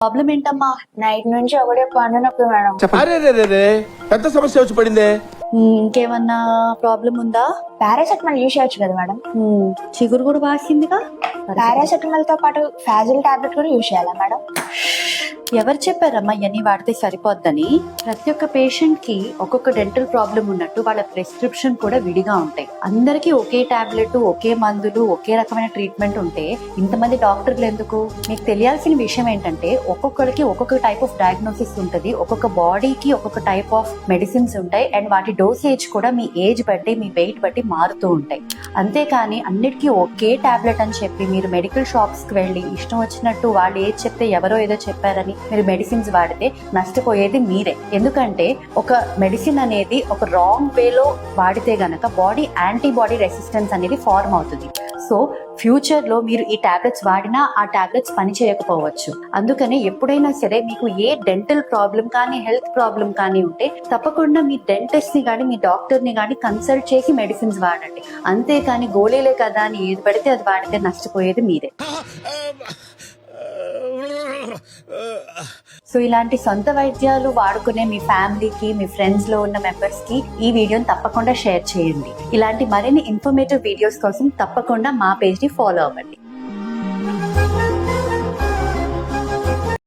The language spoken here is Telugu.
ప్రాబ్లం ఏంటమ్మా? నైట్ నుంచి ఒకటే పన్ను నొప్పి మేడం. అరే పెద్ద సమస్య వచ్చి పడిందే. ఇంకేమన్నా ప్రాబ్లం ఉందా? పారాసెటమాల్ యూజ్ చేయొచ్చు కదా మేడం. చిగురు కూడా వాసిందిగా. పారాసెటమాల్ తో పాటు ఫాజిల్ టాబ్లెట్ కూడా యూజ్ చేయాలా మేడం? ఎవరు చెప్పారమ్మా ఇవన్నీ వాడితే సరిపోద్దని? ప్రతి ఒక్క పేషెంట్ కి ఒక్కొక్క డెంటల్ ప్రాబ్లం ఉన్నట్టు వాళ్ళ ప్రిస్క్రిప్షన్ కూడా విడిగా ఉంటాయి. అందరికీ ఒకే టాబ్లెట్, ఒకే మందులు, ఒకే రకమైన ట్రీట్మెంట్ ఉంటే ఇంతమంది డాక్టర్లు ఎందుకు? మీకు తెలియాల్సిన విషయం ఏంటంటే ఒక్కొక్కరికి ఒక్కొక్క టైప్ ఆఫ్ డయాగ్నోసిస్ ఉంటుంది, ఒక్కొక్క బాడీకి ఒక్కొక్క టైప్ ఆఫ్ మెడిసిన్స్ ఉంటాయి అండ్ వాటి డోసేజ్ కూడా మీ ఏజ్ బట్టి, మీ వెయిట్ బట్టి మారుతూ ఉంటాయి. అంతేకాని అన్నిటికీ ఒకే టాబ్లెట్ అని చెప్పి మీరు మెడికల్ షాప్స్ కి వెళ్ళి ఇష్టం వచ్చినట్టు వాళ్ళు ఏది చెప్తే ఎవరో ఏదో చెప్పారని మీరు మెడిసిన్స్ వాడితే నష్టపోయేది మీరే. ఎందుకంటే ఒక మెడిసిన్ అనేది ఒక రాంగ్ వేలో వాడితే గనక బాడీ యాంటీబాడీ రెసిస్టెన్స్ అనేది ఫార్మ్ అవుతుంది. సో ఫ్యూచర్ లో మీరు ఈ టాబ్లెట్స్ వాడినా ఆ టాబ్లెట్స్ పని చేయకపోవచ్చు. అందుకని ఎప్పుడైనా సరే మీకు ఏ డెంటల్ ప్రాబ్లం కానీ హెల్త్ ప్రాబ్లం కానీ ఉంటే తప్పకుండా మీ డెంటిస్ట్ ని కానీ మీ డాక్టర్ ని కానీ కన్సల్ట్ చేసి మెడిసిన్స్ వాడండి. అంతేకాని గోళీలే కదా అని ఏది పడితే అది వాడితే నష్టపోయేది మీరే. సో ఇలాంటి సొంత వైద్యాలు వాడుకునే మీ ఫ్యామిలీకి, మీ ఫ్రెండ్స్ లో ఉన్న మెంబర్స్ కి ఈ వీడియోని తప్పకుండా షేర్ చేయండి. ఇలాంటి మరిన్ని ఇన్ఫర్మేటివ్ వీడియోస్ కోసం తప్పకుండా మా పేజ్ ని ఫాలో అవ్వండి.